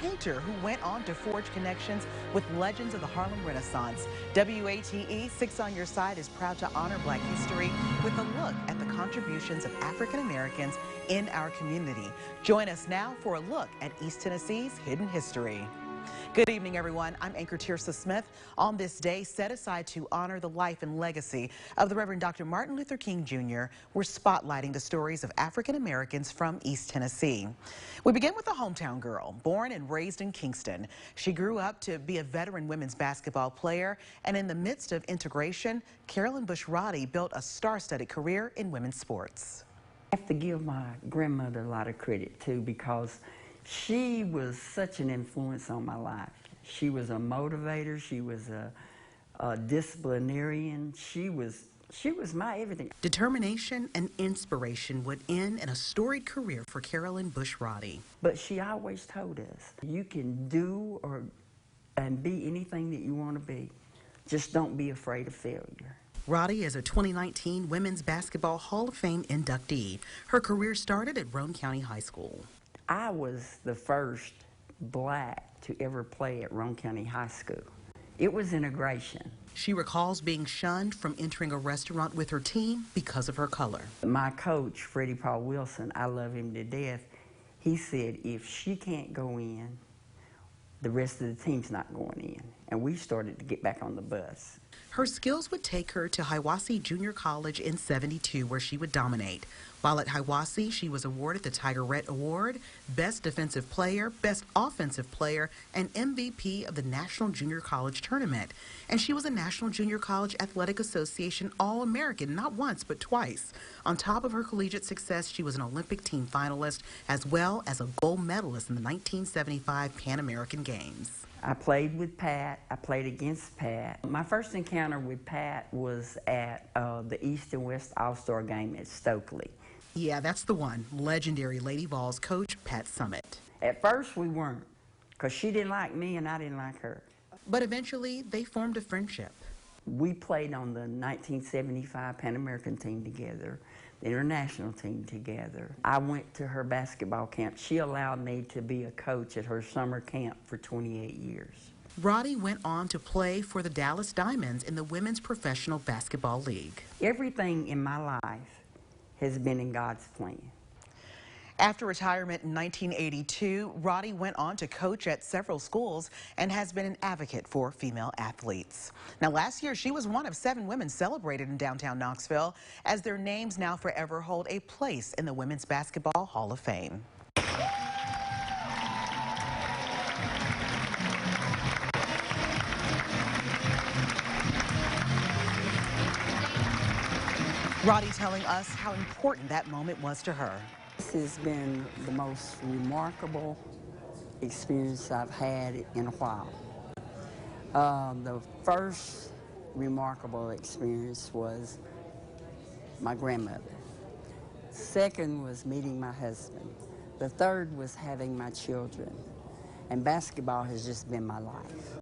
painter who went on to forge connections with legends of the Harlem Renaissance. WATE 6 on Your Side is proud to honor Black history with a look at the contributions of African Americans in our community. Join us now for a look at East Tennessee's hidden history. Good evening, everyone. I'm anchor Tearsa Smith. On this day set aside to honor the life and legacy of the Reverend Dr. Martin Luther King Jr., we're spotlighting the stories of African Americans from East Tennessee. We begin with a hometown girl, born and raised in Kingston. She grew up to be a veteran women's basketball player, and in the midst of integration, Carolyn Bush Roddy built a star-studded career in women's sports. I have to give my grandmother a lot of credit, too, because she was such an influence on my life. She was a motivator. She was a disciplinarian. She was my everything. Determination and inspiration would end in a storied career for Carolyn Bush Roddy. But she always told us, you can do and be anything that you want to be. Just don't be afraid of failure. Roddy is a 2019 Women's Basketball Hall of Fame inductee. Her career started at Roane County High School. I was the first black to ever play at Roane County High School. It was integration. She recalls being shunned from entering a restaurant with her team because of her color. My coach, Freddie Paul Wilson, I love him to death. He said, if she can't go in, the rest of the team's not going in. And we started to get back on the bus. Her skills would take her to Hiwassee Junior College in '72, where she would dominate. While at Hiwassee, she was awarded the Tigerette Award, Best Defensive Player, Best Offensive Player, and MVP of the National Junior College Tournament. And she was a National Junior College Athletic Association All-American, not once, but twice. On top of her collegiate success, she was an Olympic team finalist, as well as a gold medalist in the 1975 Pan American Games. I played with Pat. I played against Pat. My first encounter with Pat was at the East and West All-Star game at Stokely. Yeah, that's the one. Legendary Lady Vols coach Pat Summitt. At first we weren't, because she didn't like me and I didn't like her. But eventually they formed a friendship. We played on the 1975 Pan American team together, the international team together. I went to her basketball camp. She allowed me to be a coach at her summer camp for 28 years. Roddy went on to play for the Dallas Diamonds in the Women's Professional Basketball League. Everything in my life has been in God's plan. After retirement in 1982, Roddy went on to coach at several schools and has been an advocate for female athletes. Now, last year, she was one of 7 women celebrated in downtown Knoxville, as their names now forever hold a place in the Women's Basketball Hall of Fame. Roddy telling us how important that moment was to her. This has been the most remarkable experience I've had in a while. The first remarkable experience was my grandmother. Second was meeting my husband. The third was having my children. And basketball has just been my life.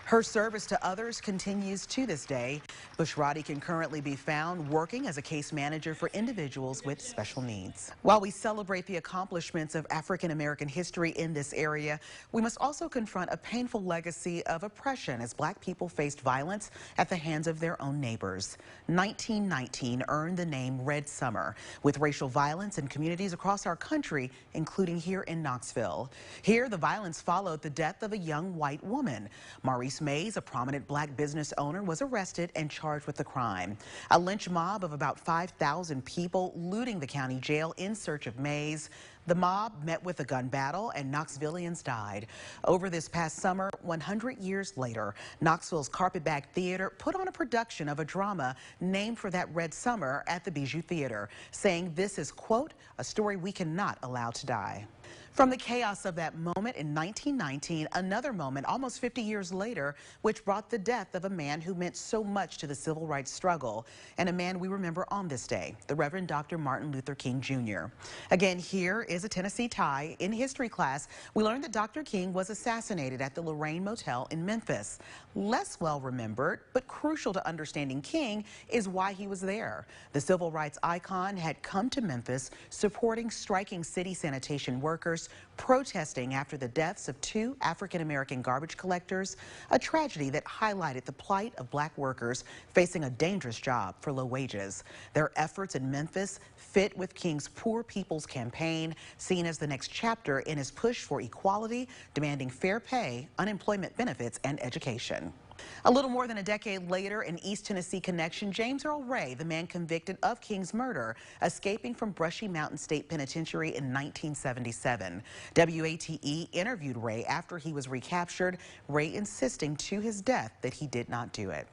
Her service to others continues to this day. Bush Roddy can currently be found working as a case manager for individuals with special needs. While we celebrate the accomplishments of African American history in this area, we must also confront a painful legacy of oppression as Black people faced violence at the hands of their own neighbors. 1919 earned the name Red Summer, with racial violence in communities across our country, including here in Knoxville. Here, the violence followed the death of a young white woman. Maurice Mays, a prominent Black business owner, was arrested and charged with the crime. A lynch mob of about 5,000 people looting the county jail in search of Mays. The mob met with a gun battle and Knoxvillians died. Over this past summer, 100 years later, Knoxville's Carpetbag Theater put on a production of a drama named for that red summer at the Bijou Theater, saying this is, quote, a story we cannot allow to die. From the chaos of that moment in 1919, another moment almost 50 years later, which brought the death of a man who meant so much to the civil rights struggle, and a man we remember on this day, the Reverend Dr. Martin Luther King Jr. Again, here is a Tennessee tie. In history class, we learned that Dr. King was assassinated at the Lorraine Motel in Memphis. Less well remembered, but crucial to understanding King, is why he was there. The civil rights icon had come to Memphis supporting striking city sanitation workers workers protesting after the deaths of two African-American garbage collectors, a tragedy that highlighted the plight of black workers facing a dangerous job for low wages. Their efforts in Memphis fit with King's Poor People's Campaign, seen as the next chapter in his push for equality, demanding fair pay, unemployment benefits, and education. A little more than a decade later, an East Tennessee connection, James Earl Ray, the man convicted of King's murder, escaping from Brushy Mountain State Penitentiary in 1977. WATE interviewed Ray after he was recaptured, Ray insisting to his death that he did not do it.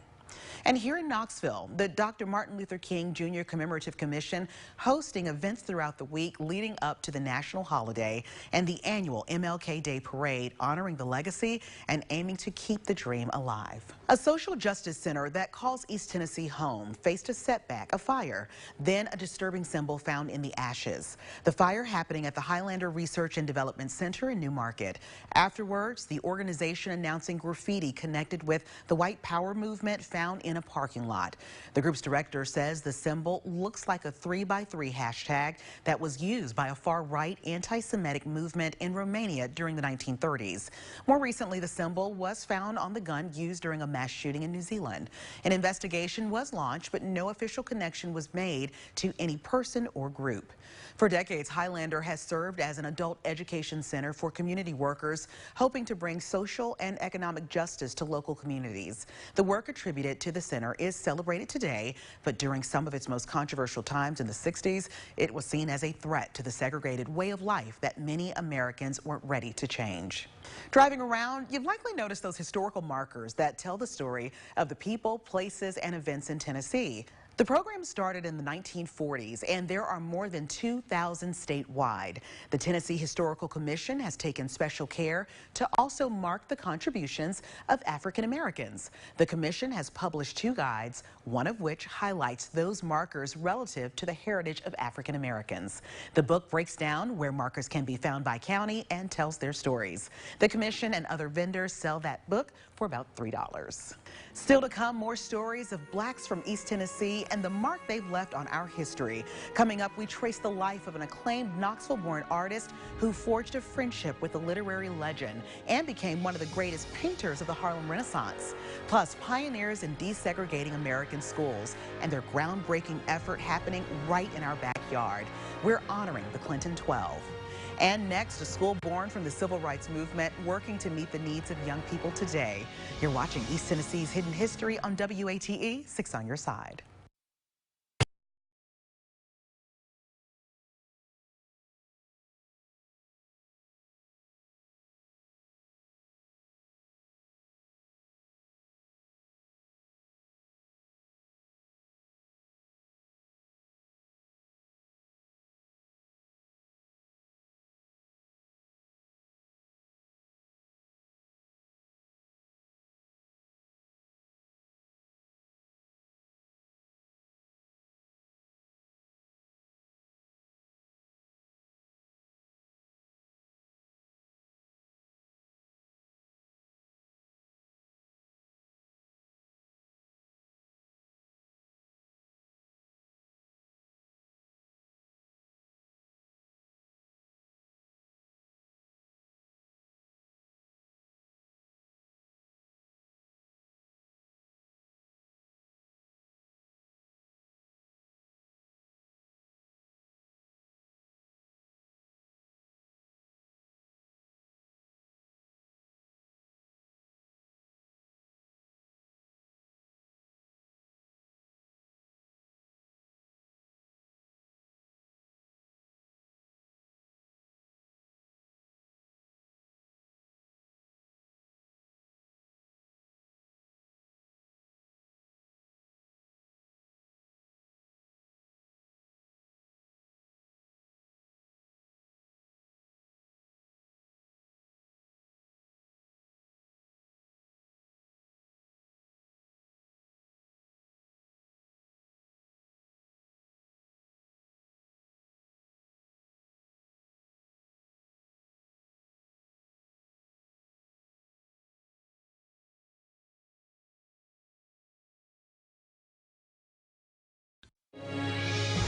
And here in Knoxville, the Dr. Martin Luther King Jr. Commemorative Commission hosting events throughout the week leading up to the national holiday and the annual MLK Day Parade, honoring the legacy and aiming to keep the dream alive. A social justice center that calls East Tennessee home faced a setback, a fire, then a disturbing symbol found in the ashes. The fire happening at the Highlander Research and Development Center in New Market. Afterwards, the organization announcing graffiti connected with the white power movement found in a parking lot. The group's director says the symbol looks like a 3x3 hashtag that was used by a far-right anti-Semitic movement in Romania during the 1930s. More recently, the symbol was found on the gun used during a mass shooting in New Zealand. An investigation was launched, but no official connection was made to any person or group. For decades, Highlander has served as an adult education center for community workers, hoping to bring social and economic justice to local communities. The work attributed to the center is celebrated today, but during some of its most controversial times in the 60s, it was seen as a threat to the segregated way of life that many Americans weren't ready to change. Driving around, you've likely noticed those historical markers that tell the story of the people, places, and events in Tennessee. The program started in the 1940s, and there are more than 2,000 statewide. The Tennessee Historical Commission has taken special care to also mark the contributions of African Americans. The commission has published 2 guides, one of which highlights those markers relative to the heritage of African Americans. The book breaks down where markers can be found by county and tells their stories. The commission and other vendors sell that book for about $3. Still to come, more stories of blacks from East Tennessee and the mark they've left on our history. Coming up, we trace the life of an acclaimed Knoxville-born artist who forged a friendship with a literary legend and became one of the greatest painters of the Harlem Renaissance. Plus, pioneers in desegregating American schools and their groundbreaking effort happening right in our backyard. We're honoring the Clinton 12. And next, a school born from the civil rights movement working to meet the needs of young people today. You're watching East Tennessee's Hidden History on WATE, 6 on your side.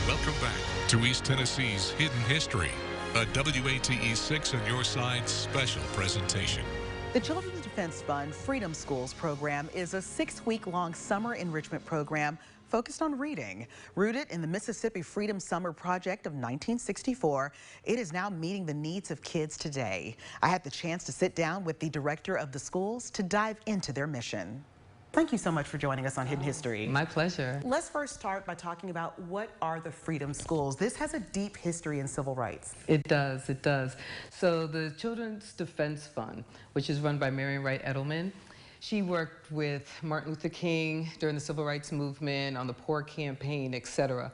Welcome back to East Tennessee's Hidden History. A WATE 6 on your side special presentation. The Children's Defense Fund Freedom Schools program is a 6-week-long summer enrichment program focused on reading. Rooted in the Mississippi Freedom Summer Project of 1964, it is now meeting the needs of kids today. I had the chance to sit down with the director of the schools to dive into their mission. Thank you so much for joining us on Hidden History. My pleasure. Let's first start by talking about what are the Freedom Schools. This has a deep history in civil rights. It does, it does. So the Children's Defense Fund, which is run by Marian Wright Edelman, she worked with Martin Luther King during the Civil Rights Movement, on the Poor Campaign, etc.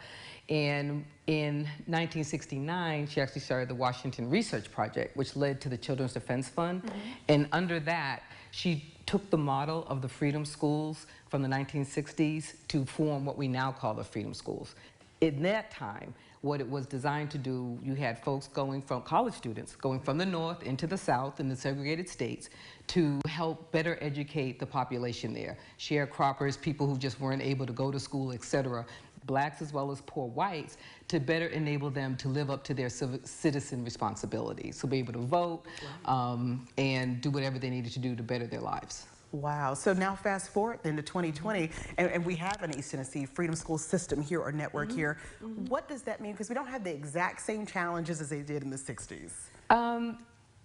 And in 1969, she actually started the Washington Research Project, which led to the Children's Defense Fund. And under that, she took the model of the Freedom Schools from the 1960s to form what we now call the Freedom Schools. In that time, what it was designed to do, you had folks going from, college students, going from the north into the south in the segregated states to help better educate the population there. Sharecroppers, people who just weren't able to go to school, etc. Blacks as well as poor whites, to better enable them to live up to their citizen responsibilities. So be able to vote and do whatever they needed to do to better their lives. Wow. So now fast forward then to 2020, and we have an East Tennessee Freedom School system here, or network here. What does that mean? Because we don't have the exact same challenges as they did in the 60s.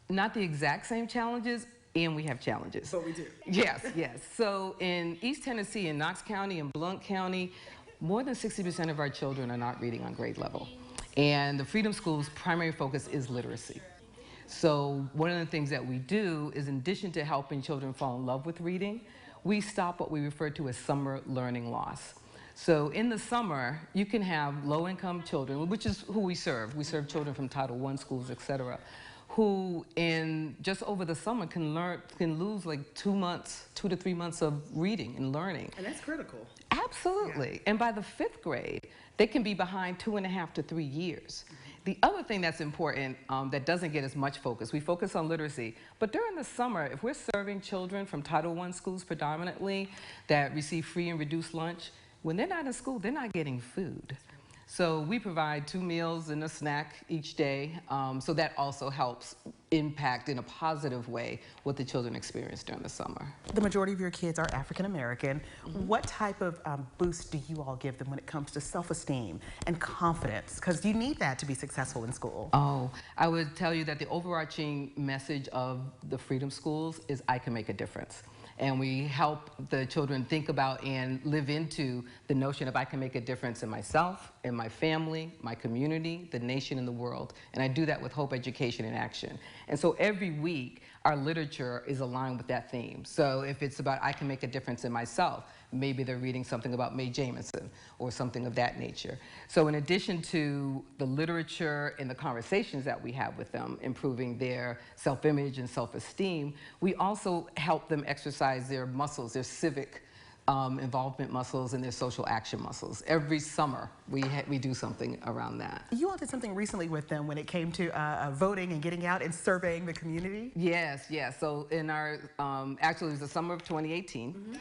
Not the exact same challenges, and we have challenges. So we do. Yes, yes. So in East Tennessee, in Knox County and Blount County, more than 60% of our children are not reading on grade level. And the Freedom School's primary focus is literacy. So one of the things that we do is, in addition to helping children fall in love with reading, we stop what we refer to as summer learning loss. So in the summer, you can have low-income children, which is who we serve. We serve children from Title I schools, etc., who in just over the summer can lose like 2 months, 2 to 3 months of reading and learning. And that's critical. Absolutely. Yeah. And by the 5th grade, they can be behind 2.5 to 3 years. The other thing that's important that doesn't get as much focus, we focus on literacy, but during the summer, if we're serving children from Title I schools predominantly that receive free and reduced lunch, when they're not in school, they're not getting food. So we provide 2 meals and a snack each day, so that also helps impact in a positive way what the children experience during the summer. The majority of your kids are African American. What type of boost do you all give them when it comes to self-esteem and confidence? Because you need that to be successful in school. Oh, I would tell you that the overarching message of the Freedom Schools is I can make a difference. And we help the children think about and live into the notion of I can make a difference in myself, in my family, my community, the nation, and the world. And I do that with Hope, Education, and Action. And so every week, our literature is aligned with that theme. So if it's about I can make a difference in myself, maybe they're reading something about Mae Jemison or something of that nature. So in addition to the literature and the conversations that we have with them, improving their self-image and self-esteem, we also help them exercise their muscles, their civic involvement muscles and their social action muscles. Every summer, we do something around that. You all did something recently with them when it came to voting and getting out and surveying the community? Yes, yes. So in our, actually it was the summer of 2018,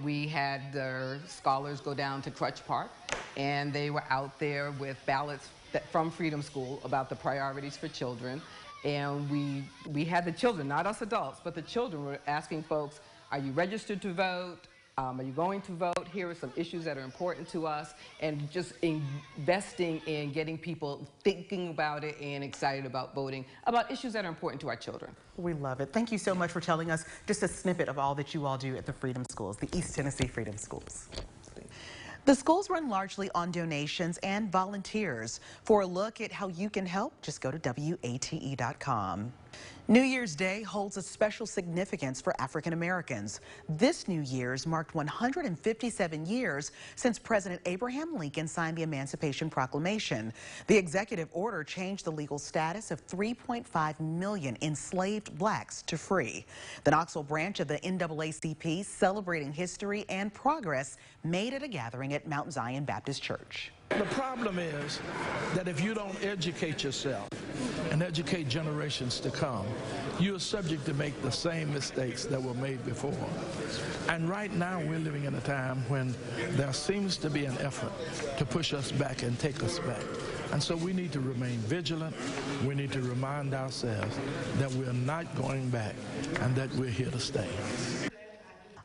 we had the scholars go down to Crutch Park, and they were out there with ballots from Freedom School about the priorities for children. And we had the children, not us adults, but the children were asking folks, are you registered to vote? Are you going to vote? Here are some issues that are important to us, and just investing in getting people thinking about it and excited about voting, about issues that are important to our children. We love it. Thank you so much for telling us just a snippet of all that you all do at the Freedom Schools, the East Tennessee Freedom Schools. The schools run largely on donations and volunteers. For a look at how you can help, just go to WATE.com. New Year's Day holds a special significance for African Americans. This New Year's marked 157 years since President Abraham Lincoln signed the Emancipation Proclamation. The executive order changed the legal status of 3.5 million enslaved blacks to free. The Knoxville branch of the NAACP, celebrating history and progress, made it a gathering at Mount Zion Baptist Church. The problem is that if you don't educate yourself and educate generations to come, you're subject to make the same mistakes that were made before. And right now we're living in a time when there seems to be an effort to push us back and take us back. And so we need to remain vigilant. We need to remind ourselves that we're not going back and that we're here to stay.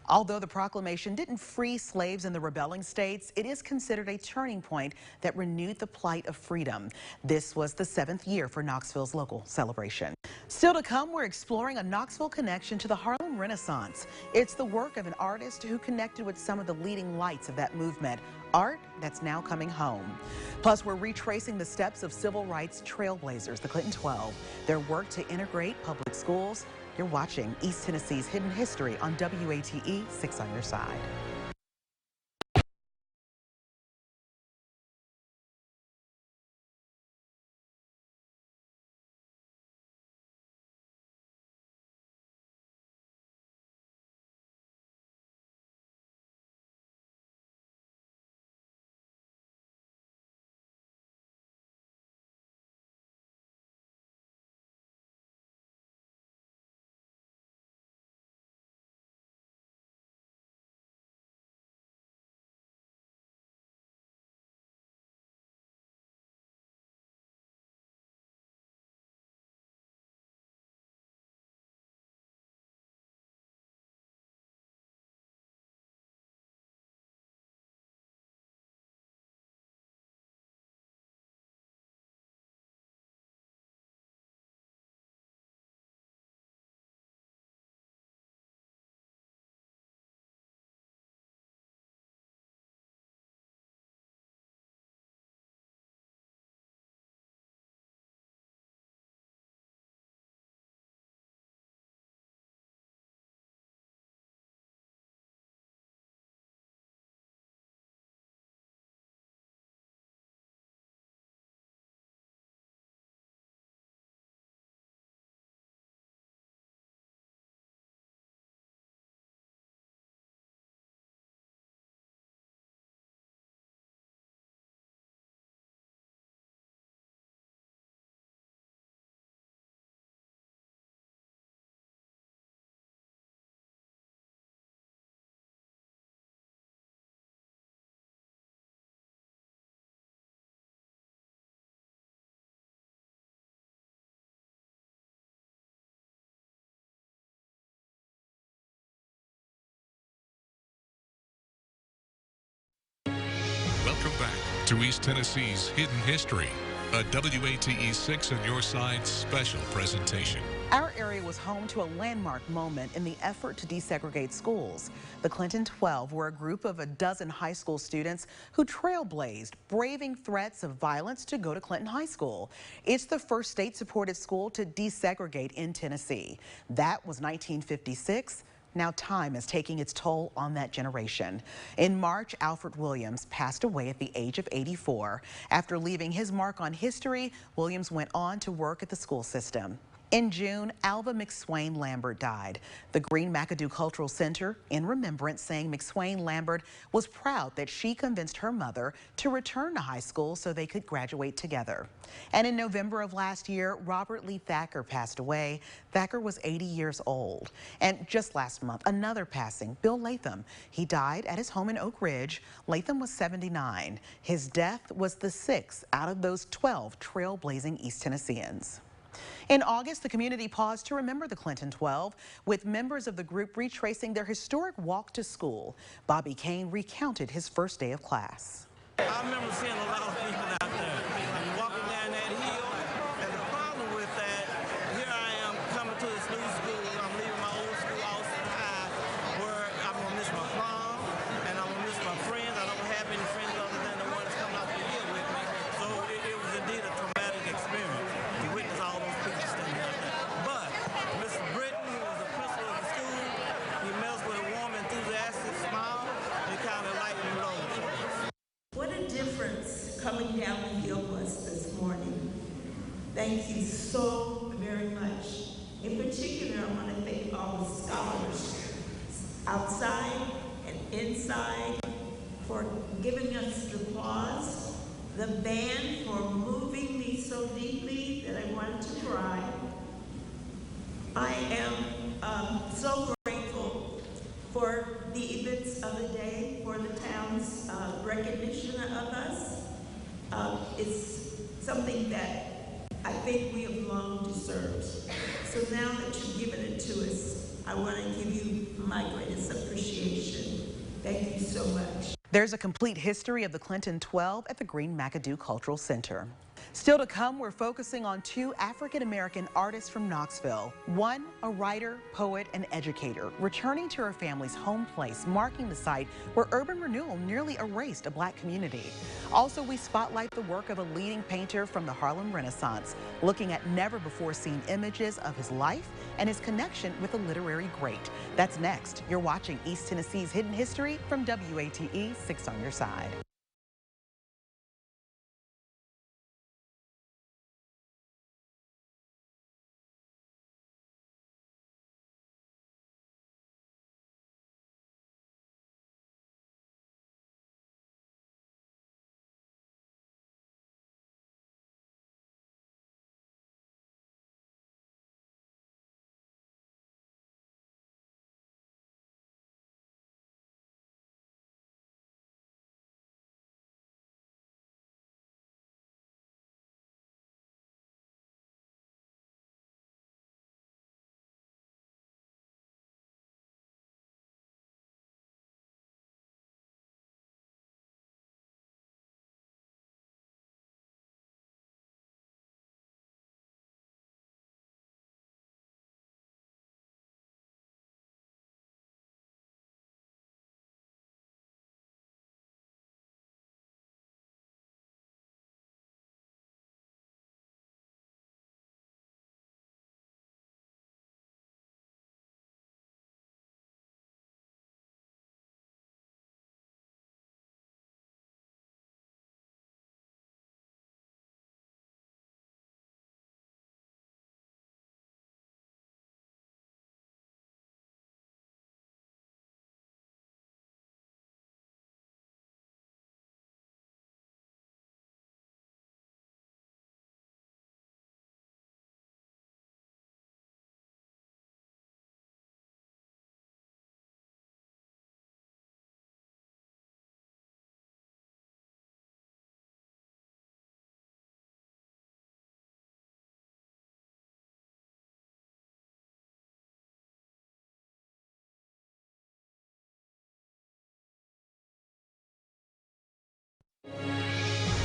Although the proclamation didn't free slaves in the rebelling states, it is considered a turning point that renewed the plight of freedom. This was the 7th year for Knoxville's local celebration. Still to come, we're exploring a Knoxville connection to the Harlem Renaissance. It's the work of an artist who connected with some of the leading lights of that movement, art that's now coming home. Plus, we're retracing the steps of civil rights trailblazers, the Clinton 12, their work to integrate public schools. You're watching East Tennessee's Hidden History on WATE 6 on your side. Welcome back to East Tennessee's Hidden History, a WATE 6 on your side special presentation. Our area was home to a landmark moment in the effort to desegregate schools. The Clinton 12 were a group of a dozen high school students who trailblazed, braving threats of violence to go to Clinton High School. It's the first state-supported school to desegregate in Tennessee. That was 1956. Now time is taking its toll on that generation. In March, Alfred Williams passed away at the age of 84. After leaving his mark on history, Williams went on to work at the school system. In June, Alva McSwain Lambert died. The Green McAdoo Cultural Center, in remembrance, saying McSwain Lambert was proud that she convinced her mother to return to high school so they could graduate together. And in November of last year, Robert Lee Thacker passed away. Thacker was 80 years old. And just last month, another passing, Bill Latham. He died at his home in Oak Ridge. Latham was 79. His death was the 6th out of those 12 trailblazing East Tennesseans. In August, the community paused to remember the Clinton 12, with members of the group retracing their historic walk to school. Bobby Kane recounted his first day of class. I remember seeing a lot of people out there walking down that hill, and the problem with that, here I am coming to this new school. I'm leaving my old school, Austin High, where I'm going to miss my prom, and I'm going to miss my friends. I don't have any friends other than the one that's coming out the hill with me. So it was indeed a traumatic experience. You witness all those people standing out there. But Mr. Britton, who was the principal of the school, he met us with a warm, enthusiastic smile, and it kind of lightened the load for us. What a difference coming down the hill was this morning. Thank you so very much. In particular, I want to thank all the scholars outside and inside for giving us the applause, the band for moving me so deeply that I wanted to cry. I am so grateful for the events of the day, for the town's recognition of us. It's something that I think we have long deserved. So now that you've given it to us, I want to give you my greatest appreciation. Thank you so much. There's a complete history of the Clinton 12 at the Green McAdoo Cultural Center. Still to come, we're focusing on two African-American artists from Knoxville. One, a writer, poet, and educator, returning to her family's home place, marking the site where urban renewal nearly erased a black community. Also, we spotlight the work of a leading painter from the Harlem Renaissance, looking at never-before-seen images of his life and his connection with a literary great. That's next. You're watching East Tennessee's Hidden History from WATE 6 on your side.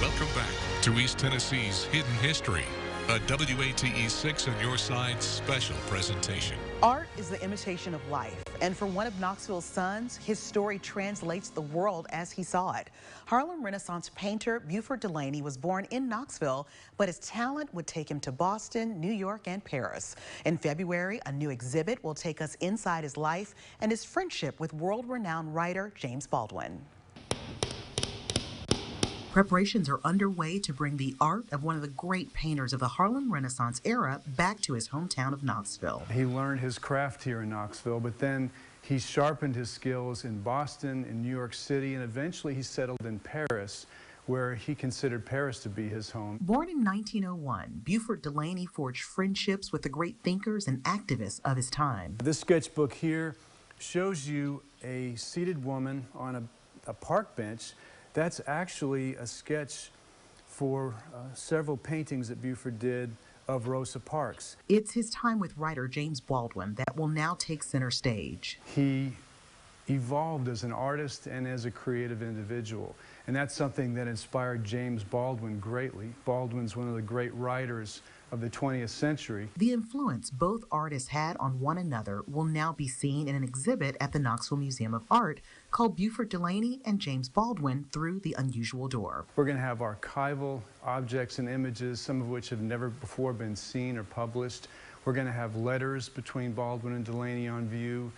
Welcome back to East Tennessee's Hidden History, a WATE 6 on your side special presentation. Art is the imitation of life, and for one of Knoxville's sons, his story translates the world as he saw it. Harlem Renaissance painter Buford Delaney was born in Knoxville, but his talent would take him to Boston, New York, and Paris. In February, a new exhibit will take us inside his life and his friendship with world-renowned writer James Baldwin. Preparations are underway to bring the art of one of the great painters of the Harlem Renaissance era back to his hometown of Knoxville. He learned his craft here in Knoxville, but then he sharpened his skills in Boston, in New York City, and eventually he settled in Paris, where he considered Paris to be his home. Born in 1901, Buford Delaney forged friendships with the great thinkers and activists of his time. This sketchbook here shows you a seated woman on a park bench. That's actually a sketch for several paintings that Buford did of Rosa Parks. It's his time with writer James Baldwin that will now take center stage. He evolved as an artist and as a creative individual, and that's something that inspired James Baldwin greatly. Baldwin's one of the great writers of the 20th century. The influence both artists had on one another will now be seen in an exhibit at the Knoxville Museum of Art called Buford Delaney and James Baldwin Through the Unusual Door. We're going to have archival objects and images, some of which have never before been seen or published. We're going to have letters between Baldwin and Delaney on view.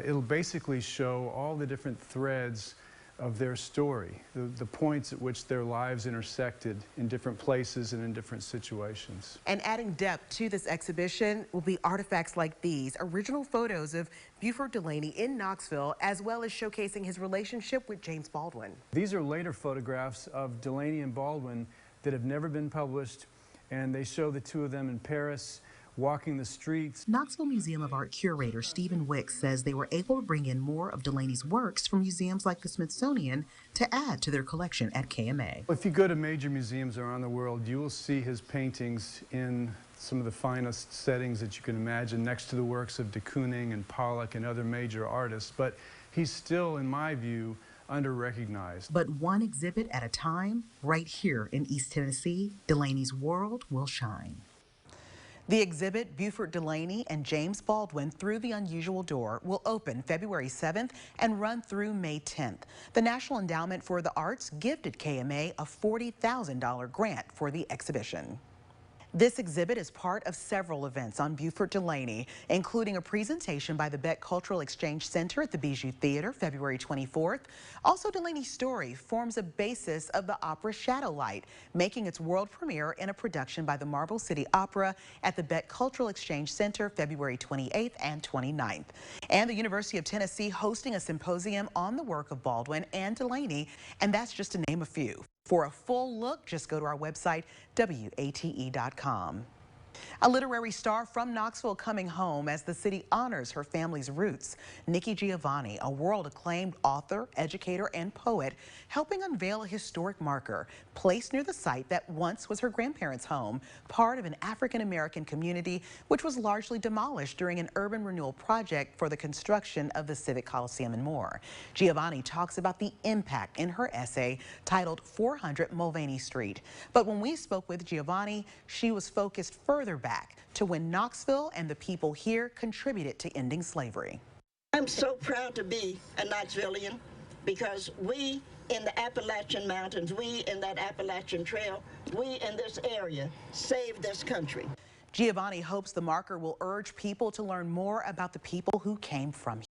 It'll basically show all the different threads of their story, the points at which their lives intersected in different places and in different situations. And adding depth to this exhibition will be artifacts like these, original photos of Buford Delaney in Knoxville, as well as showcasing his relationship with James Baldwin. These are later photographs of Delaney and Baldwin that have never been published, and they show the two of them in Paris, walking the streets. Knoxville Museum of Art curator Stephen Wicks says they were able to bring in more of Delaney's works from museums like the Smithsonian to add to their collection at KMA. If you go to major museums around the world, you will see his paintings in some of the finest settings that you can imagine, next to the works of de Kooning and Pollock and other major artists. But he's still, in my view, under-recognized. But one exhibit at a time, right here in East Tennessee, Delaney's world will shine. The exhibit, Buford, Delaney, and James Baldwin Through the Unusual Door, will open February 7th and run through May 10th. The National Endowment for the Arts gifted KMA a $40,000 grant for the exhibition. This exhibit is part of several events on Buford Delaney, including a presentation by the Beck Cultural Exchange Center at the Bijou Theater, February 24th. Also, Delaney's story forms a basis of the opera Shadowlight, making its world premiere in a production by the Marble City Opera at the Beck Cultural Exchange Center, February 28th and 29th. And the University of Tennessee hosting a symposium on the work of Baldwin and Delaney, and that's just to name a few. For a full look, just go to our website, WATE.com. A literary star from Knoxville coming home as the city honors her family's roots. Nikki Giovanni, a world-acclaimed author, educator, and poet, helping unveil a historic marker placed near the site that once was her grandparents' home, part of an African-American community which was largely demolished during an urban renewal project for the construction of the Civic Coliseum and more. Giovanni talks about the impact in her essay titled 400 Mulvaney Street. But when we spoke with Giovanni, she was focused further back to when Knoxville and the people here contributed to ending slavery. I'm so proud to be a Knoxvillian because we in the Appalachian Mountains, we in that Appalachian Trail, we in this area saved this country. Giovanni hopes the marker will urge people to learn more about the people who came from here.